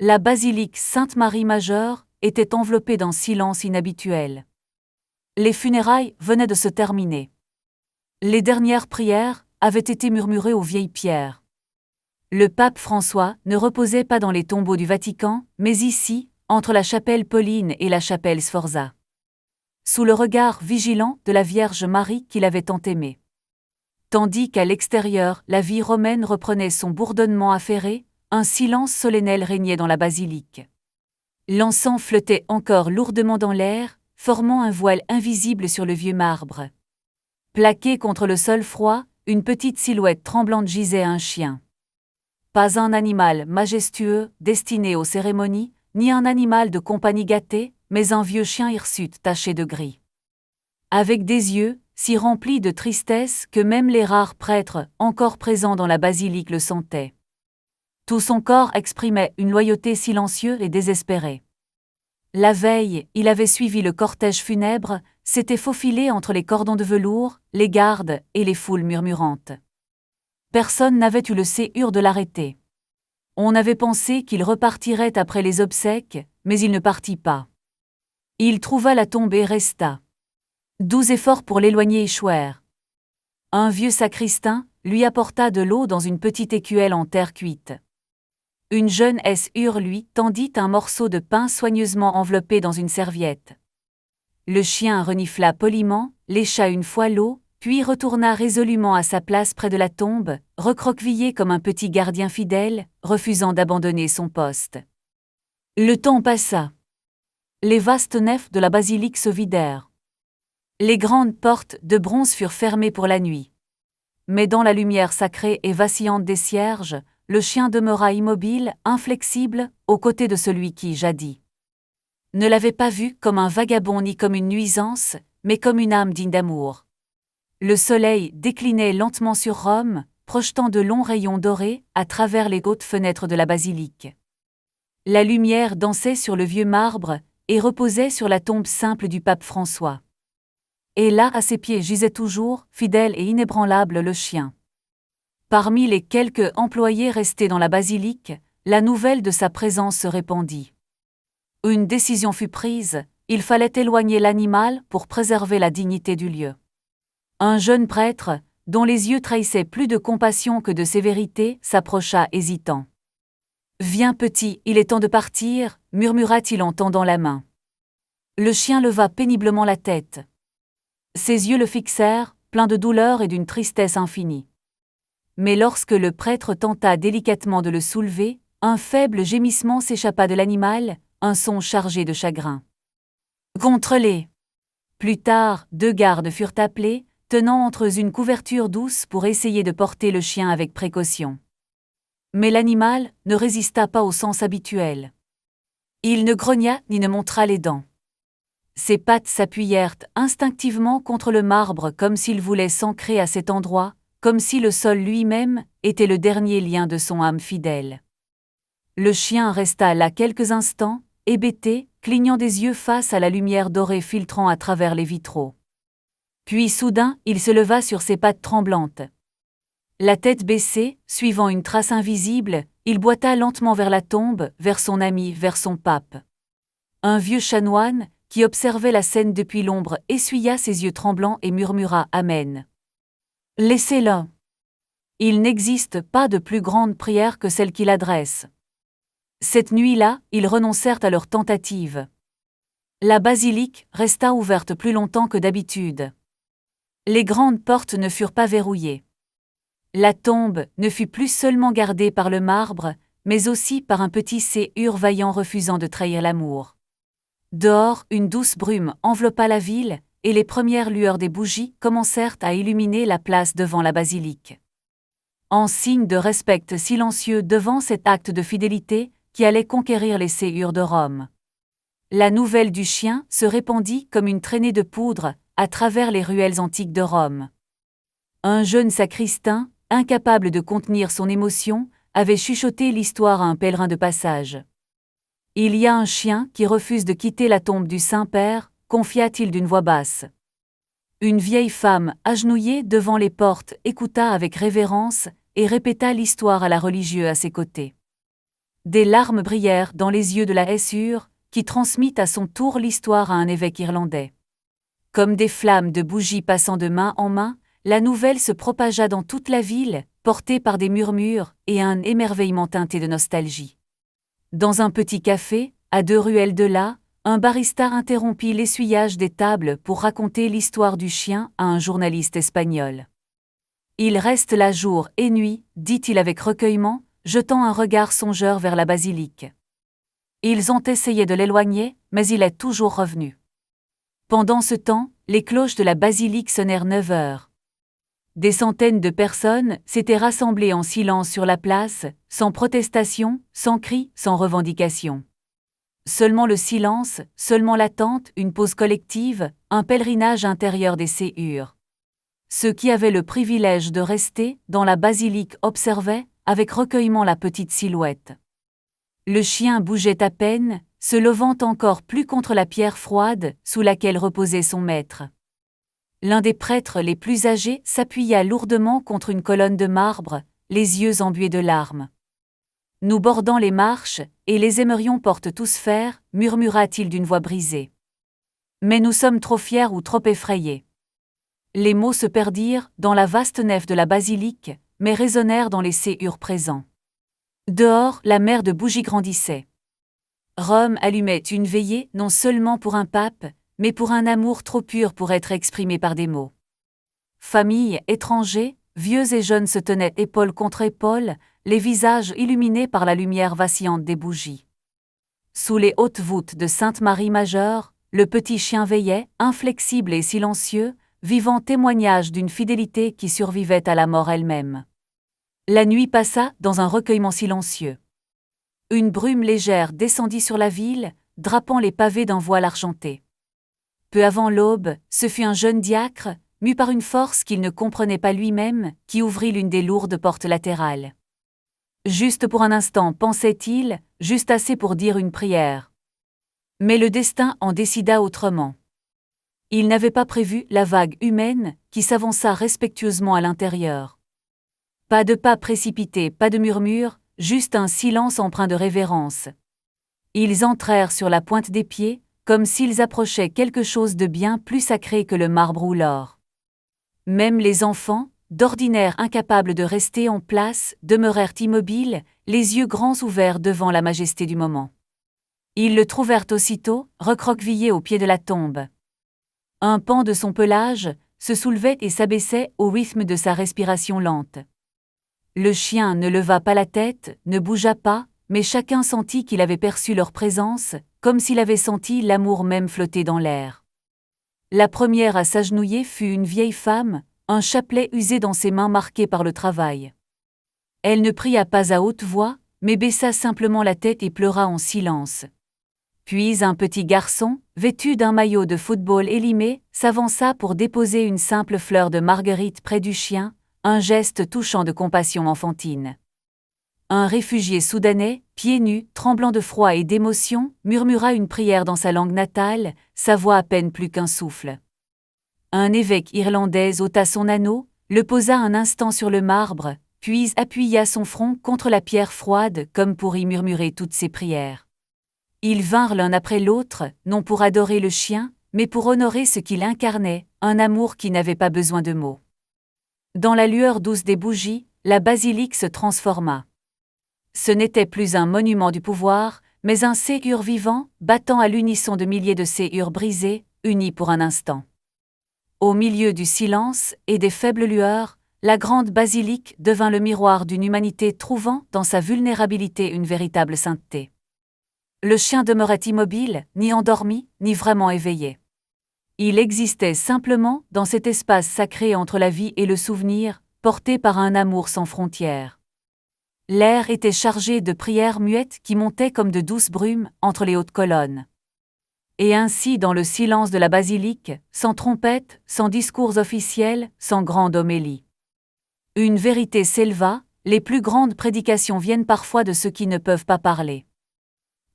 La basilique Sainte-Marie-Majeure était enveloppée d'un silence inhabituel. Les funérailles venaient de se terminer. Les dernières prières avaient été murmurées aux vieilles pierres. Le pape François ne reposait pas dans les tombeaux du Vatican, mais ici, entre la chapelle Pauline et la chapelle Sforza. Sous le regard vigilant de la Vierge Marie qu'il avait tant aimée. Tandis qu'à l'extérieur, la vie romaine reprenait son bourdonnement affairé, un silence solennel régnait dans la basilique. L'encens flottait encore lourdement dans l'air, formant un voile invisible sur le vieux marbre. Plaqué contre le sol froid, une petite silhouette tremblante gisait un chien. Pas un animal majestueux, destiné aux cérémonies, ni un animal de compagnie gâté, mais un vieux chien hirsute taché de gris. Avec des yeux, si remplis de tristesse que même les rares prêtres, encore présents dans la basilique, le sentaient. Tout son corps exprimait une loyauté silencieuse et désespérée. La veille, il avait suivi le cortège funèbre, s'était faufilé entre les cordons de velours, les gardes et les foules murmurantes. Personne n'avait eu le séhur de l'arrêter. On avait pensé qu'il repartirait après les obsèques, mais il ne partit pas. Il trouva la tombe et resta. 12 efforts pour l'éloigner échouèrent. Un vieux sacristain lui apporta de l'eau dans une petite écuelle en terre cuite. Une jeune sœur lui tendit un morceau de pain soigneusement enveloppé dans une serviette. Le chien renifla poliment, lécha une fois l'eau, puis retourna résolument à sa place près de la tombe, recroquevillé comme un petit gardien fidèle, refusant d'abandonner son poste. Le temps passa. Les vastes nefs de la basilique se vidèrent. Les grandes portes de bronze furent fermées pour la nuit. Mais dans la lumière sacrée et vacillante des cierges, le chien demeura immobile, inflexible, aux côtés de celui qui, jadis, ne l'avait pas vu comme un vagabond ni comme une nuisance, mais comme une âme digne d'amour. Le soleil déclinait lentement sur Rome, projetant de longs rayons dorés à travers les hautes fenêtres de la basilique. La lumière dansait sur le vieux marbre et reposait sur la tombe simple du pape François. Et là, à ses pieds, gisait toujours, fidèle et inébranlable, le chien. Parmi les quelques employés restés dans la basilique, la nouvelle de sa présence se répandit. Une décision fut prise, il fallait éloigner l'animal pour préserver la dignité du lieu. Un jeune prêtre, dont les yeux trahissaient plus de compassion que de sévérité, s'approcha hésitant. « Viens petit, il est temps de partir », murmura-t-il en tendant la main. Le chien leva péniblement la tête. Ses yeux le fixèrent, pleins de douleur et d'une tristesse infinie. Mais lorsque le prêtre tenta délicatement de le soulever, un faible gémissement s'échappa de l'animal, un son chargé de chagrin. Contre les. Plus tard, 2 gardes furent appelés, tenant entre eux une couverture douce pour essayer de porter le chien avec précaution. Mais l'animal ne résista pas au sens habituel. Il ne grogna ni ne montra les dents. Ses pattes s'appuyèrent instinctivement contre le marbre comme s'il voulait s'ancrer à cet endroit, comme si le sol lui-même était le dernier lien de son âme fidèle. Le chien resta là quelques instants, hébété, clignant des yeux face à la lumière dorée filtrant à travers les vitraux. Puis soudain, il se leva sur ses pattes tremblantes. La tête baissée, suivant une trace invisible, il boita lentement vers la tombe, vers son ami, vers son pape. Un vieux chanoine, qui observait la scène depuis l'ombre, essuya ses yeux tremblants et murmura « Amen ». Laissez-le. Il n'existe pas de plus grande prière que celle qu'il adresse. Cette nuit-là, ils renoncèrent à leur tentative. La basilique resta ouverte plus longtemps que d'habitude. Les grandes portes ne furent pas verrouillées. La tombe ne fut plus seulement gardée par le marbre, mais aussi par un petit séhur vaillant refusant de trahir l'amour. Dehors, une douce brume enveloppa la ville, et les premières lueurs des bougies commencèrent à illuminer la place devant la basilique. En signe de respect silencieux devant cet acte de fidélité qui allait conquérir les séhurs de Rome. La nouvelle du chien se répandit comme une traînée de poudre à travers les ruelles antiques de Rome. Un jeune sacristain, incapable de contenir son émotion, avait chuchoté l'histoire à un pèlerin de passage. « Il y a un chien qui refuse de quitter la tombe du Saint-Père », confia-t-il d'une voix basse. Une vieille femme, agenouillée devant les portes, écouta avec révérence et répéta l'histoire à la religieuse à ses côtés. Des larmes brillèrent dans les yeux de la Hessure, qui transmit à son tour l'histoire à un évêque irlandais. Comme des flammes de bougies passant de main en main, la nouvelle se propagea dans toute la ville, portée par des murmures et un émerveillement teinté de nostalgie. Dans un petit café, à 2 ruelles de là, un barista interrompit l'essuyage des tables pour raconter l'histoire du chien à un journaliste espagnol. « Il reste là jour et nuit, dit-il avec recueillement, jetant un regard songeur vers la basilique. Ils ont essayé de l'éloigner, mais il est toujours revenu. » Pendant ce temps, les cloches de la basilique sonnèrent 9 heures. Des centaines de personnes s'étaient rassemblées en silence sur la place, sans protestation, sans cri, sans revendication. Seulement le silence, seulement l'attente, une pause collective, un pèlerinage intérieur des séhures. Ceux qui avaient le privilège de rester dans la basilique observaient, avec recueillement, la petite silhouette. Le chien bougeait à peine, se levant encore plus contre la pierre froide sous laquelle reposait son maître. L'un des prêtres les plus âgés s'appuya lourdement contre une colonne de marbre, les yeux embués de larmes. « Nous bordons les marches, et les aimerions portent tous fer, murmura-t-il d'une voix brisée. Mais nous sommes trop fiers ou trop effrayés. » Les mots se perdirent dans la vaste nef de la basilique, mais résonnèrent dans les séhures présents. Dehors, la mer de bougies grandissait. Rome allumait une veillée non seulement pour un pape, mais pour un amour trop pur pour être exprimé par des mots. Familles, étrangers, vieux et jeunes se tenaient épaule contre épaule, les visages illuminés par la lumière vacillante des bougies. Sous les hautes voûtes de Sainte-Marie Majeure, le petit chien veillait, inflexible et silencieux, vivant témoignage d'une fidélité qui survivait à la mort elle-même. La nuit passa dans un recueillement silencieux. Une brume légère descendit sur la ville, drapant les pavés d'un voile argenté. Peu avant l'aube, ce fut un jeune diacre, mu par une force qu'il ne comprenait pas lui-même, qui ouvrit l'une des lourdes portes latérales. Juste pour un instant, pensait-il, juste assez pour dire une prière. Mais le destin en décida autrement. Il n'avait pas prévu la vague humaine qui s'avança respectueusement à l'intérieur. Pas de pas précipités, pas de murmures, juste un silence empreint de révérence. Ils entrèrent sur la pointe des pieds, comme s'ils approchaient quelque chose de bien plus sacré que le marbre ou l'or. Même les enfants, d'ordinaire incapables de rester en place, demeurèrent immobiles, les yeux grands ouverts devant la majesté du moment. Ils le trouvèrent aussitôt, recroquevillé au pied de la tombe. Un pan de son pelage se soulevait et s'abaissait au rythme de sa respiration lente. Le chien ne leva pas la tête, ne bougea pas, mais chacun sentit qu'il avait perçu leur présence, comme s'il avait senti l'amour même flotter dans l'air. La première à s'agenouiller fut une vieille femme, un chapelet usé dans ses mains marquées par le travail. Elle ne pria pas à haute voix, mais baissa simplement la tête et pleura en silence. Puis un petit garçon, vêtu d'un maillot de football élimé, s'avança pour déposer une simple fleur de marguerite près du chien, un geste touchant de compassion enfantine. Un réfugié soudanais, pieds nus, tremblant de froid et d'émotion, murmura une prière dans sa langue natale, sa voix à peine plus qu'un souffle. Un évêque irlandais ôta son anneau, le posa un instant sur le marbre, puis appuya son front contre la pierre froide comme pour y murmurer toutes ses prières. Ils vinrent l'un après l'autre, non pour adorer le chien, mais pour honorer ce qu'il incarnait, un amour qui n'avait pas besoin de mots. Dans la lueur douce des bougies, la basilique se transforma. Ce n'était plus un monument du pouvoir, mais un séhur vivant, battant à l'unisson de milliers de séhures brisées, unis pour un instant. Au milieu du silence et des faibles lueurs, la grande basilique devint le miroir d'une humanité trouvant dans sa vulnérabilité une véritable sainteté. Le chien demeurait immobile, ni endormi, ni vraiment éveillé. Il existait simplement dans cet espace sacré entre la vie et le souvenir, porté par un amour sans frontières. L'air était chargé de prières muettes qui montaient comme de douces brumes entre les hautes colonnes. Et ainsi dans le silence de la basilique, sans trompette, sans discours officiels, sans grande homélie. Une vérité s'éleva, les plus grandes prédications viennent parfois de ceux qui ne peuvent pas parler.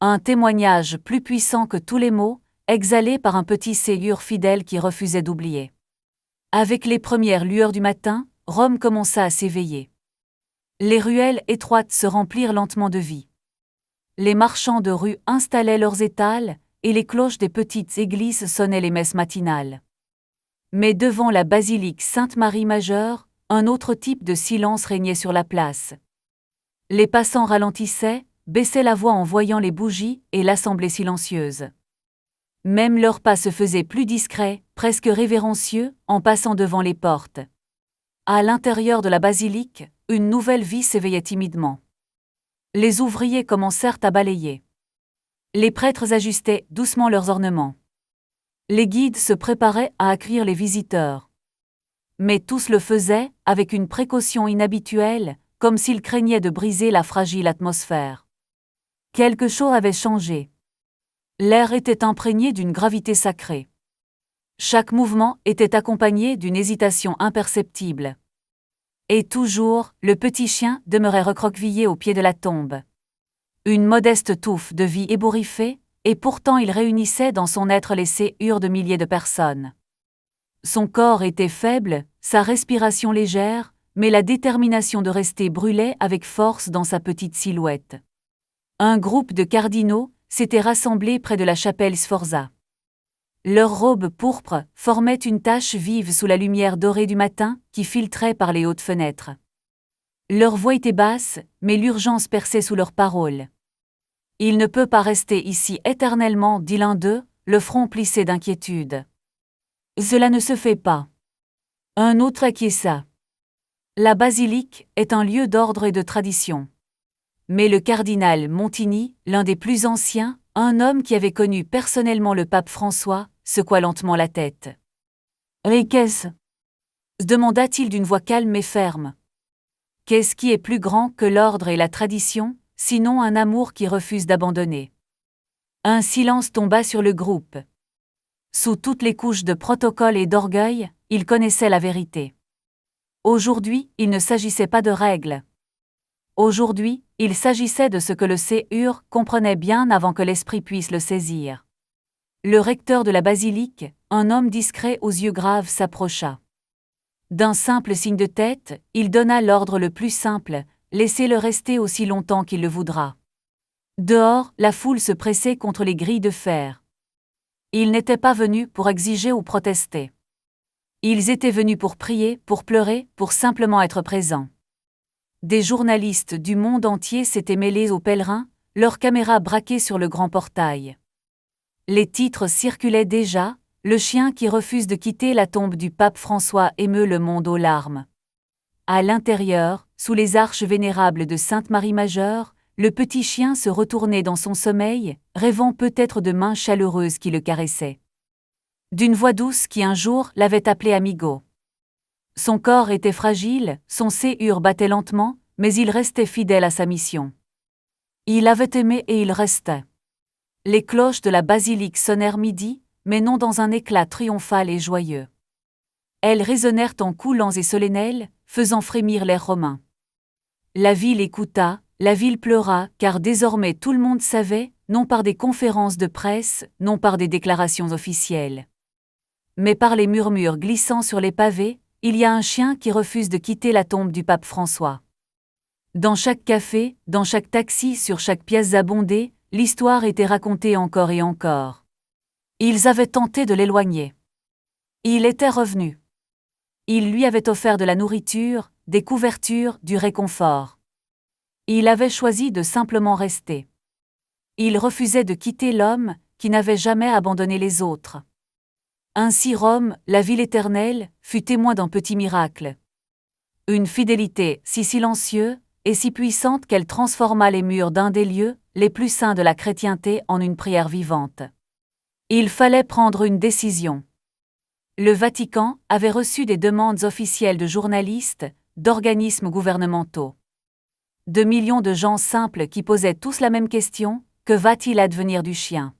Un témoignage plus puissant que tous les mots, exhalé par un petit séhur fidèle qui refusait d'oublier. Avec les premières lueurs du matin, Rome commença à s'éveiller. Les ruelles étroites se remplirent lentement de vie. Les marchands de rue installaient leurs étals, et les cloches des petites églises sonnaient les messes matinales. Mais devant la basilique Sainte-Marie-Majeure, un autre type de silence régnait sur la place. Les passants ralentissaient, baissaient la voix en voyant les bougies et l'assemblée silencieuse. Même leurs pas se faisaient plus discrets, presque révérencieux, en passant devant les portes. À l'intérieur de la basilique, une nouvelle vie s'éveillait timidement. Les ouvriers commencèrent à balayer. Les prêtres ajustaient doucement leurs ornements. Les guides se préparaient à accueillir les visiteurs. Mais tous le faisaient, avec une précaution inhabituelle, comme s'ils craignaient de briser la fragile atmosphère. Quelque chose avait changé. L'air était imprégné d'une gravité sacrée. Chaque mouvement était accompagné d'une hésitation imperceptible. Et toujours, le petit chien demeurait recroquevillé au pied de la tombe. Une modeste touffe de vie ébouriffée, et pourtant il réunissait dans son être les séhures de milliers de personnes. Son corps était faible, sa respiration légère, mais la détermination de rester brûlait avec force dans sa petite silhouette. Un groupe de cardinaux s'était rassemblé près de la chapelle Sforza. Leurs robes pourpres formaient une tache vive sous la lumière dorée du matin qui filtrait par les hautes fenêtres. Leur voix était basse, mais l'urgence perçait sous leurs paroles. « Il ne peut pas rester ici éternellement, dit l'un d'eux, le front plissé d'inquiétude. Cela ne se fait pas. Un autre acquiesça. La basilique est un lieu d'ordre et de tradition. Mais le cardinal Montini, l'un des plus anciens, un homme qui avait connu personnellement le pape François, secoua lentement la tête. « Et qu'est-ce » demanda-t-il d'une voix calme et ferme. « Qu'est-ce qui est plus grand que l'ordre et la tradition, sinon un amour qui refuse d'abandonner ?» Un silence tomba sur le groupe. Sous toutes les couches de protocole et d'orgueil, ils connaissaient la vérité. Aujourd'hui, il ne s'agissait pas de règles. Aujourd'hui, il s'agissait de ce que le séhur comprenait bien avant que l'esprit puisse le saisir. Le recteur de la basilique, un homme discret aux yeux graves, s'approcha. D'un simple signe de tête, il donna l'ordre le plus simple, laissez-le rester aussi longtemps qu'il le voudra. Dehors, la foule se pressait contre les grilles de fer. Ils n'étaient pas venus pour exiger ou protester. Ils étaient venus pour prier, pour pleurer, pour simplement être présents. Des journalistes du monde entier s'étaient mêlés aux pèlerins, leurs caméras braquées sur le grand portail. Les titres circulaient déjà, le chien qui refuse de quitter la tombe du pape François émeut le monde aux larmes. À l'intérieur, sous les arches vénérables de Sainte-Marie-Majeure, le petit chien se retournait dans son sommeil, rêvant peut-être de mains chaleureuses qui le caressaient. D'une voix douce qui un jour l'avait appelé amigo. Son corps était fragile, son séhur battait lentement, mais il restait fidèle à sa mission. Il avait aimé et il restait. Les cloches de la basilique sonnèrent midi, mais non dans un éclat triomphal et joyeux. Elles résonnèrent en coups lents et solennels, faisant frémir l'air romain. La ville écouta, la ville pleura, car désormais tout le monde savait, non par des conférences de presse, non par des déclarations officielles, mais par les murmures glissant sur les pavés, il y a un chien qui refuse de quitter la tombe du pape François. Dans chaque café, dans chaque taxi, sur chaque piazza bondée, l'histoire était racontée encore et encore. Ils avaient tenté de l'éloigner. Il était revenu. Ils lui avaient offert de la nourriture, des couvertures, du réconfort. Il avait choisi de simplement rester. Il refusait de quitter l'homme qui n'avait jamais abandonné les autres. Ainsi Rome, la ville éternelle, fut témoin d'un petit miracle. Une fidélité si silencieuse et si puissante qu'elle transforma les murs d'un des lieux les plus saints de la chrétienté en une prière vivante. Il fallait prendre une décision. Le Vatican avait reçu des demandes officielles de journalistes, d'organismes gouvernementaux. De millions de gens simples qui posaient tous la même question, que va-t-il advenir du chien ?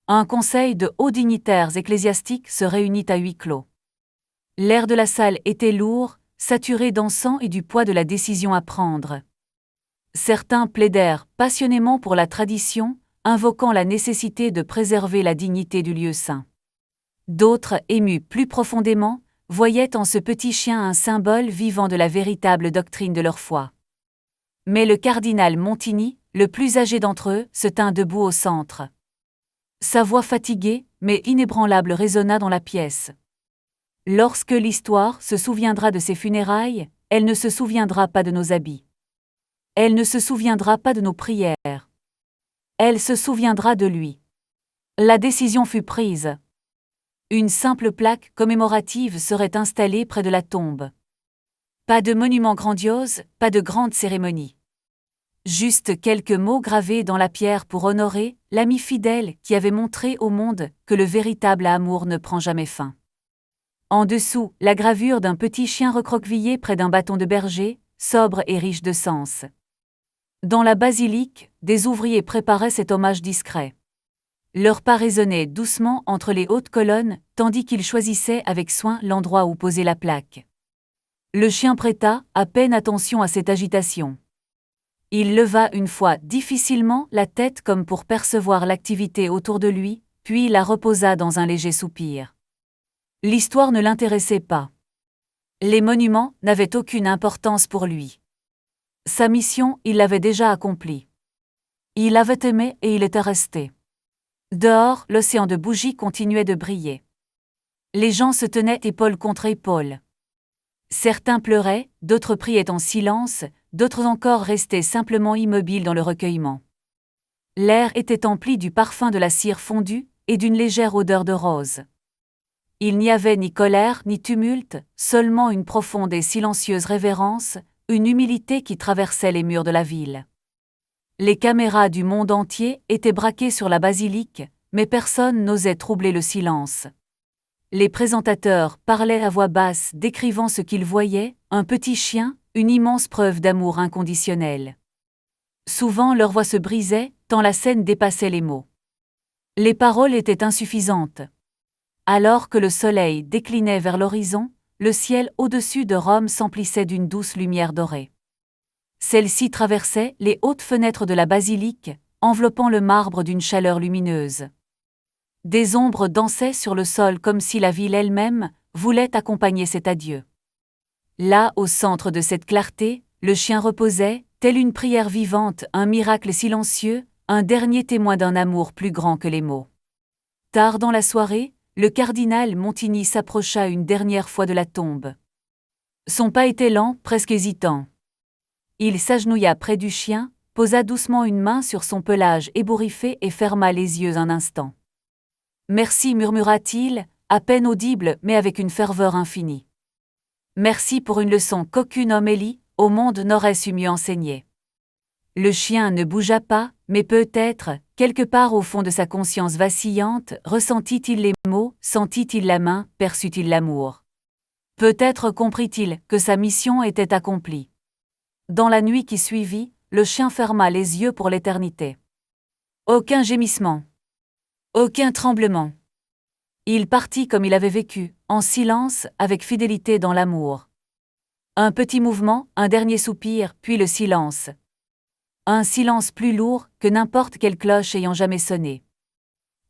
Un conseil de hauts dignitaires ecclésiastiques se réunit à huis clos. L'air de la salle était lourd, saturé d'encens et du poids de la décision à prendre. Certains plaidèrent passionnément pour la tradition, invoquant la nécessité de préserver la dignité du lieu saint. D'autres, émus plus profondément, voyaient en ce petit chien un symbole vivant de la véritable doctrine de leur foi. Mais le cardinal Montini, le plus âgé d'entre eux, se tint debout au centre. Sa voix fatiguée, mais inébranlable résonna dans la pièce. Lorsque l'histoire se souviendra de ses funérailles, elle ne se souviendra pas de nos habits. Elle ne se souviendra pas de nos prières. Elle se souviendra de lui. La décision fut prise. Une simple plaque commémorative serait installée près de la tombe. Pas de monument grandiose, pas de grande cérémonie. Juste quelques mots gravés dans la pierre pour honorer l'ami fidèle qui avait montré au monde que le véritable amour ne prend jamais fin. En dessous, la gravure d'un petit chien recroquevillé près d'un bâton de berger, sobre et riche de sens. Dans la basilique, des ouvriers préparaient cet hommage discret. Leurs pas résonnaient doucement entre les hautes colonnes, tandis qu'ils choisissaient avec soin l'endroit où poser la plaque. Le chien prêta à peine attention à cette agitation. Il leva une fois difficilement la tête comme pour percevoir l'activité autour de lui, puis la reposa dans un léger soupir. L'histoire ne l'intéressait pas. Les monuments n'avaient aucune importance pour lui. Sa mission, il l'avait déjà accomplie. Il avait aimé et il était resté. Dehors, l'océan de bougies continuait de briller. Les gens se tenaient épaule contre épaule. Certains pleuraient, d'autres priaient en silence, d'autres encore restaient simplement immobiles dans le recueillement. L'air était empli du parfum de la cire fondue et d'une légère odeur de rose. Il n'y avait ni colère ni tumulte, seulement une profonde et silencieuse révérence, une humilité qui traversait les murs de la ville. Les caméras du monde entier étaient braquées sur la basilique, mais personne n'osait troubler le silence. Les présentateurs parlaient à voix basse décrivant ce qu'ils voyaient, un petit chien, une immense preuve d'amour inconditionnel. Souvent leur voix se brisait, tant la scène dépassait les mots. Les paroles étaient insuffisantes. Alors que le soleil déclinait vers l'horizon, le ciel au-dessus de Rome s'emplissait d'une douce lumière dorée. Celle-ci traversait les hautes fenêtres de la basilique, enveloppant le marbre d'une chaleur lumineuse. Des ombres dansaient sur le sol comme si la ville elle-même voulait accompagner cet adieu. Là, au centre de cette clarté, le chien reposait, telle une prière vivante, un miracle silencieux, un dernier témoin d'un amour plus grand que les mots. Tard dans la soirée, le cardinal Montigny s'approcha une dernière fois de la tombe. Son pas était lent, presque hésitant. Il s'agenouilla près du chien, posa doucement une main sur son pelage ébouriffé et ferma les yeux un instant. « Merci, murmura-t-il, à peine audible mais avec une ferveur infinie. Merci pour une leçon qu'aucune homélie au monde n'aurait su mieux enseigner. » Le chien ne bougea pas, mais peut-être, quelque part au fond de sa conscience vacillante, ressentit-il les mots, sentit-il la main, perçut-il l'amour. Peut-être comprit-il que sa mission était accomplie. Dans la nuit qui suivit, le chien ferma les yeux pour l'éternité. Aucun gémissement. Aucun tremblement. Il partit comme il avait vécu, en silence, avec fidélité dans l'amour. Un petit mouvement, un dernier soupir, puis le silence. Un silence plus lourd que n'importe quelle cloche ayant jamais sonné.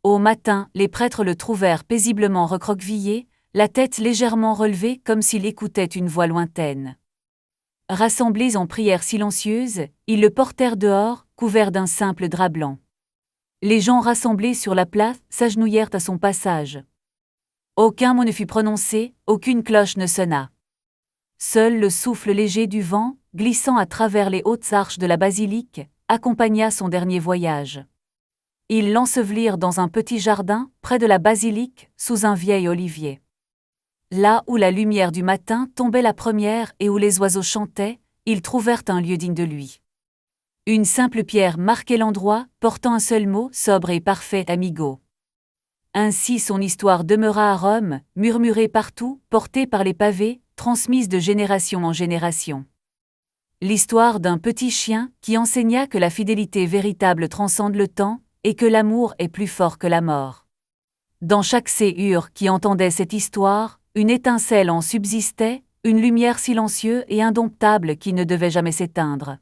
Au matin, les prêtres le trouvèrent paisiblement recroquevillé, la tête légèrement relevée comme s'il écoutait une voix lointaine. Rassemblés en prière silencieuse, ils le portèrent dehors, couvert d'un simple drap blanc. Les gens rassemblés sur la place s'agenouillèrent à son passage. Aucun mot ne fut prononcé, aucune cloche ne sonna. Seul le souffle léger du vent, glissant à travers les hautes arches de la basilique, accompagna son dernier voyage. Ils l'ensevelirent dans un petit jardin, près de la basilique, sous un vieil olivier. Là où la lumière du matin tombait la première et où les oiseaux chantaient, ils trouvèrent un lieu digne de lui. Une simple pierre marquait l'endroit, portant un seul mot, sobre et parfait, amigo. Ainsi son histoire demeura à Rome, murmurée partout, portée par les pavés, transmise de génération en génération. L'histoire d'un petit chien qui enseigna que la fidélité véritable transcende le temps et que l'amour est plus fort que la mort. Dans chaque séhure qui entendait cette histoire, une étincelle en subsistait, une lumière silencieuse et indomptable qui ne devait jamais s'éteindre.